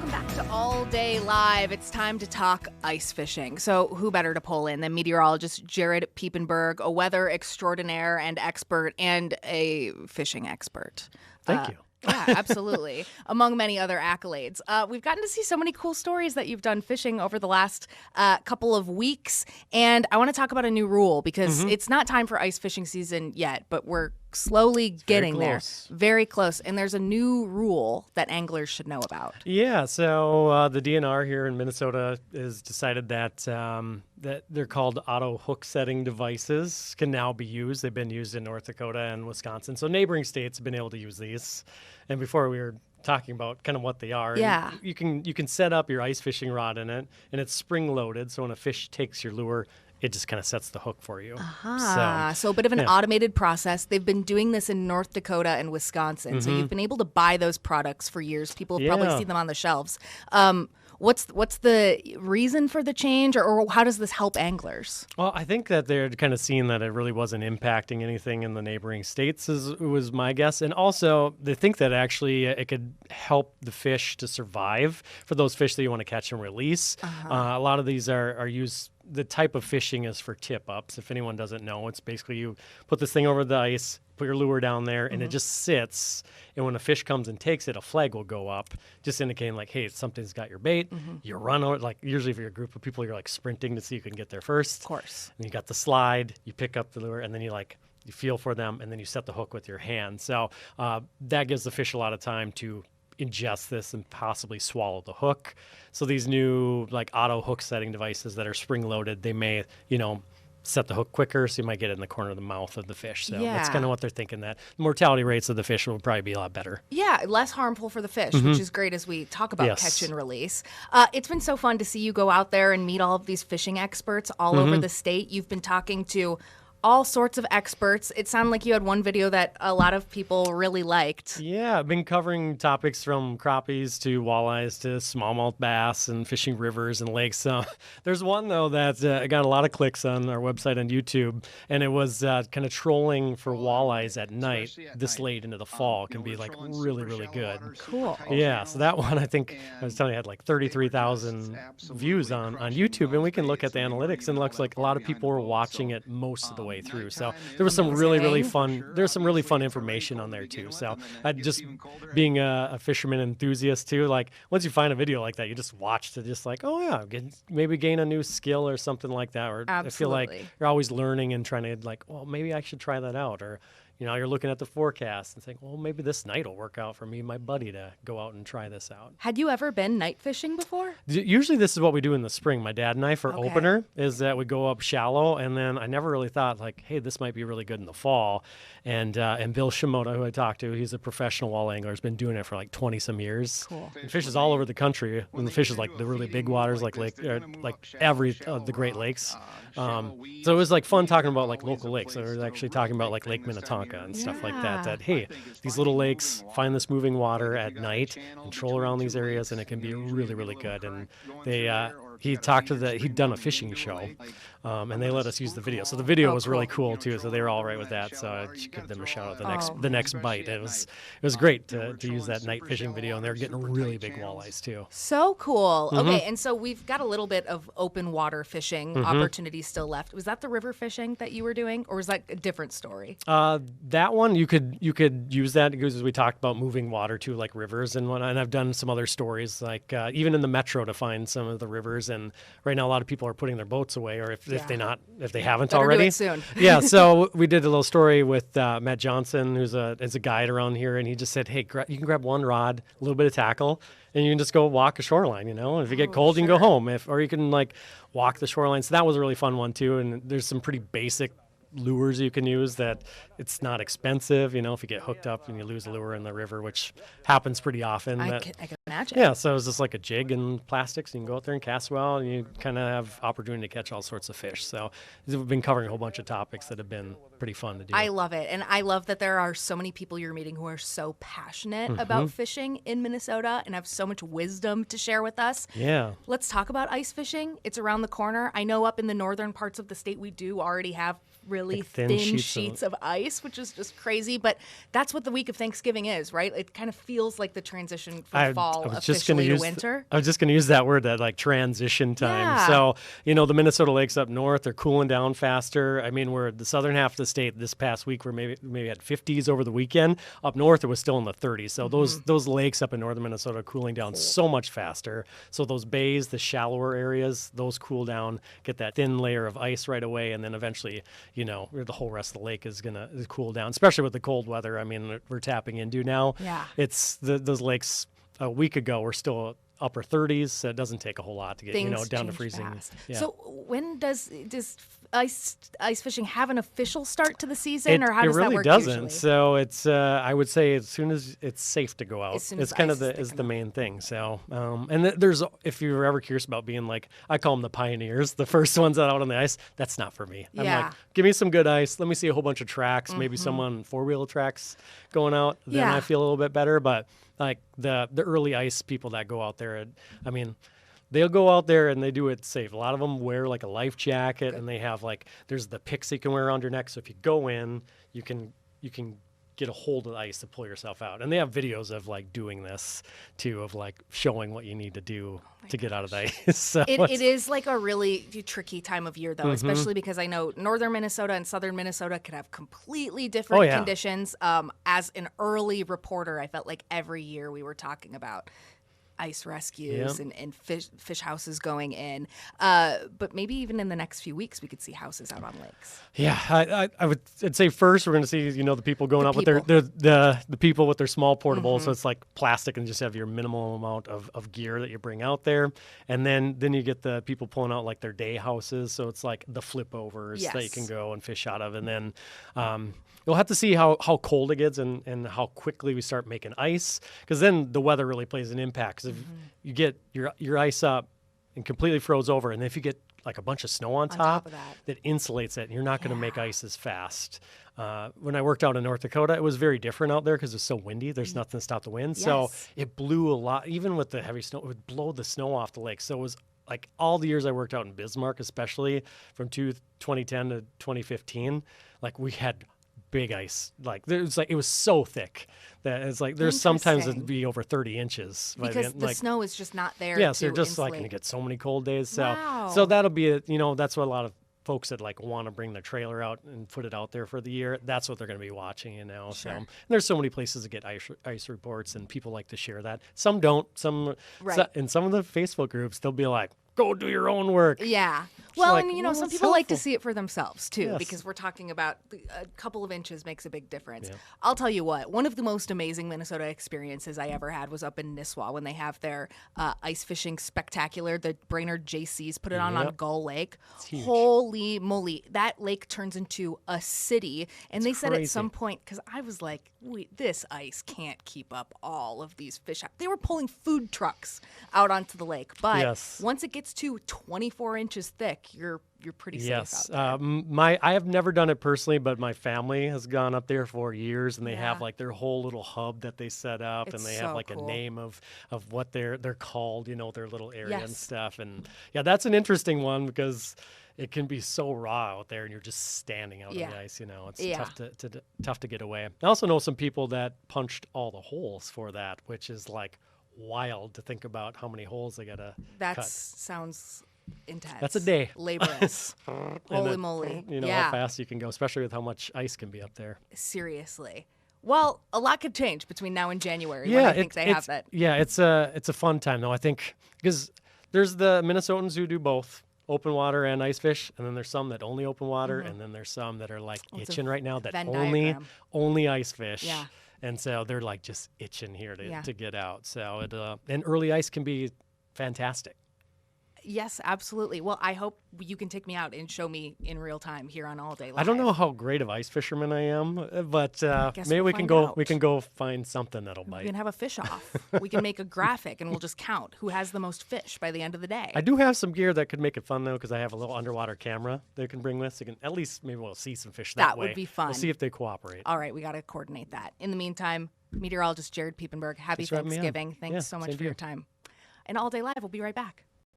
Welcome back to All Day Live. It's time to talk ice fishing. So who better to pull in than meteorologist Jared Piepenburg, a weather extraordinaire and expert, and a fishing expert. Thank you. Yeah, absolutely. Among many other accolades. We've gotten to see so many cool stories that you've done fishing over the last couple of weeks. And I want to talk about a new rule because it's not time for ice fishing season yet, but we're slowly getting there. Very close. And there's a new rule that anglers should know about. Yeah, so the DNR here in Minnesota has decided that that they're called auto hook setting devices can now be used. They've been used in North Dakota and Wisconsin. So neighboring states have been able to use these. And before we were talking about kind of what they are. Yeah. You can set up your ice fishing rod in it, and it's spring loaded. So when a fish takes your lure, it just kind of sets the hook for you. So a bit of an automated process. They've been doing this in North Dakota and Wisconsin. So you've been able to buy those products for years. People have probably seen them on the shelves. What's the reason for the change, or how does this help anglers? Well, I think that they're kind of seeing that it really wasn't impacting anything in the neighboring states, was my guess. And also, they think that actually it could help the fish to survive for those fish that you want to catch and release. A lot of these are used. The type of fishing is for tip-ups. If anyone doesn't know, it's basically you put this thing over the ice, put your lure down there, and it just sits. And when a fish comes and takes it, a flag will go up, just indicating like, hey, something's got your bait. You run over, like usually if you're a group of people, you're like sprinting to see who can get there first. Of course. And you got the slide, you pick up the lure, and then you feel for them, and then you set the hook with your hand. So that gives the fish a lot of time to ingest this and possibly swallow the hook. So these new like auto hook setting devices that are spring loaded, they may, set the hook quicker, so you might get it in the corner of the mouth of the fish. So that's kind of what they're thinking, that the mortality rates of the fish will probably be a lot better. Yeah, less harmful for the fish, which is great as we talk about catch and release. It's been so fun to see you go out there and meet all of these fishing experts all over the state. You've been talking to all sorts of experts. It sounded like you had one video that a lot of people really liked. Yeah, I've been covering topics from crappies to walleyes to smallmouth bass and fishing rivers and lakes. There's one, though, that got a lot of clicks on our website on YouTube, and it was kind of trolling for walleyes at night this late into the fall. Can be like really, really good. Cool. Yeah, so that one, I think, I was telling you, had like 33,000 views on YouTube, and we can look at the analytics, and it looks like a lot of people were watching it most of the way through. So there was some really fun. There's some really fun information on there too. So just being a fisherman enthusiast too, like once you find a video like that, you just watch to just like, oh yeah, maybe gain a new skill or something like that. Or I feel like you're always learning and trying to like, well, maybe I should try that out. Or you're looking at the forecast and think, well, maybe this night will work out for me and my buddy to go out and try this out. Had you ever been night fishing before? Usually this is what we do in the spring. My dad and I, for opener, is that we go up shallow, and then I never really thought, like, hey, this might be really good in the fall. And Bill Shimoda, who I talked to, he's a professional wall angler, has been doing it for like 20-some years. Cool. He fishes all over the country, and the fish is like the really big waters, like the Great Lakes. So it was like fun talking about like local lakes. So we were actually talking about like Lake Minnetonka and stuff like that. That, hey, these little lakes, find this moving water at night and troll around these areas, and it can be really, really good. And he'd done a fishing show, and they let us use the video. So the video was really cool too. So they were all right with that. So I should give them a shout out the next bite. It was great to use that night fishing video, and they're getting really big walleyes too. So cool. Okay, and so we've got a little bit of open water fishing opportunities still left. Was that the river fishing that you were doing, or was that a different story? That one you could use that because we talked about moving water to like rivers and whatnot. And I've done some other stories like even in the metro to find some of the rivers. And right now a lot of people are putting their boats away, or if they haven't Better already. do it soon. Yeah. So we did a little story with Matt Johnson, who's a guide around here, and he just said, hey, you can grab one rod, a little bit of tackle, and you can just go walk a shoreline. And if you get cold, you can go home. Or you can like walk the shoreline. So that was a really fun one too. And there's some pretty basic lures you can use that it's not expensive, if you get hooked up and you lose a lure in the river, which happens pretty often. I can imagine. Yeah, so it's just like a jig and plastics. You can go out there and cast well, and you kind of have opportunity to catch all sorts of fish. So we've been covering a whole bunch of topics that have been pretty fun to do. I love it. And I love that there are so many people you're meeting who are so passionate about fishing in Minnesota and have so much wisdom to share with us. Yeah. Let's talk about ice fishing. It's around the corner. I know up in the northern parts of the state, we do already have really Like thin sheets of ice, which is just crazy. But that's what the week of Thanksgiving is, right? It kind of feels like the transition from fall officially to winter. I was just going to use that word, that like transition time. Yeah. So, the Minnesota lakes up north, they're cooling down faster. I mean, we're the southern half of the state this past week, we're maybe at 50s over the weekend. Up north, it was still in the 30s. So those lakes up in northern Minnesota are cooling down so much faster. So those bays, the shallower areas, those cool down, get that thin layer of ice right away, and then eventually, the whole rest of the lake is going to cool down, especially with the cold weather. I mean, we're tapping into now. Yeah. It's those lakes a week ago were still upper 30s, so it doesn't take a whole lot to get down to freezing. Fast. Yeah. So when does ice fishing have an official start to the season, or how does that work? It really doesn't. Usually? So it's I would say as soon as it's safe to go out, it's kind of the main thing. So and there's, if you're ever curious about being like, I call them the pioneers, the first ones out on the ice. That's not for me. I'm like, give me some good ice. Let me see a whole bunch of tracks, maybe someone 4-wheel tracks going out. Then I feel a little bit better. But like the early ice people that go out there, I mean, they'll go out there and they do it safe. A lot of them wear like a life jacket, and they have there's the picks you can wear around your neck. So if you go in, you can get a hold of the ice to pull yourself out. And they have videos of doing this too, of showing what you need to do to get out of the ice. So it is like a really tricky time of year though, especially because I know northern Minnesota and southern Minnesota could have completely different conditions. As an early reporter, I felt like every year we were talking about ice rescues and fish houses going in. But maybe even in the next few weeks, we could see houses out on lakes. Yeah, I'd say first we're going to see, the people going out with the people with their small portables. So it's like plastic and just have your minimal amount of gear that you bring out there. And then you get the people pulling out their day houses. So it's like the flip overs that you can go and fish out of. And then you'll have to see how cold it gets and how quickly we start making ice, because then the weather really plays an impact. Because if you get your ice up and completely froze over, and if you get a bunch of snow on top of that insulates it, and you're not going to make ice as fast. When I worked out in North Dakota, it was very different out there because it's so windy. There's nothing to stop the wind. So it blew a lot. Even with the heavy snow, it would blow the snow off the lake. So it was all the years I worked out in Bismarck, especially from 2010 to 2015, we had big ice. It was so thick that it's there's sometimes it'd be over 30 inches because the snow is just not there. Yeah, so you're just going to get so many cold days. So that'll be that's what a lot of folks that want to bring their trailer out and put it out there for the year, that's what they're going to be watching now. Sure. So and there's so many places to get ice reports, and people like to share that. Some don't. In some of the Facebook groups, they'll be like, go do your own work. Yeah. Well, and some people like to see it for themselves too, because we're talking about a couple of inches makes a big difference. Yeah. I'll tell you what, one of the most amazing Minnesota experiences I ever had was up in Nisswa when they have their ice fishing spectacular. The Brainerd JCs put it on Gull Lake. Holy moly. That lake turns into a city. And they said at some point, because I was like, this ice can't keep up all of these fish. They were pulling food trucks out onto the lake. But once it gets to 24 inches thick, you're pretty safe out there. I have never done it personally, but my family has gone up there for years, and they have their whole little hub that they set up, and they have a name of what they're called, their little area and stuff. And that's an interesting one because it can be so raw out there, and you're just standing out on the ice. It's tough to get away. I also know some people that punched all the holes for that, which is wild to think about how many holes they gotta cut. Sounds intense. That's a day. Laborious. Holy moly. How fast you can go, especially with how much ice can be up there. Seriously. Well, a lot could change between now and January. Yeah, I think they have that. Yeah, it's a fun time though. I think because there's the Minnesotans who do both open water and ice fish, and then there's some that only open water, and then there's some that are itching right now that only ice fish. Yeah. And so they're just itching here to get out. So and early ice can be fantastic. Yes, absolutely. Well, I hope you can take me out and show me in real time here on All Day Live. I don't know how great of ice fisherman I am, but maybe we'll we can find go. out. We can go find something that'll We bite. can have a fish off. We can make a graphic and we'll just count who has the most fish by the end of the day. I do have some gear that could make it fun though, because I have a little underwater camera that you can bring with, so you can at least maybe we'll see some fish that way. That would be fun. We'll see if they cooperate. All right, we got to coordinate that. In the meantime, meteorologist Jared Piepenburg, happy Thanks for having me on. Thanksgiving. Thanks Yeah, so much same for to your you. time. And All Day Live, we'll be right back.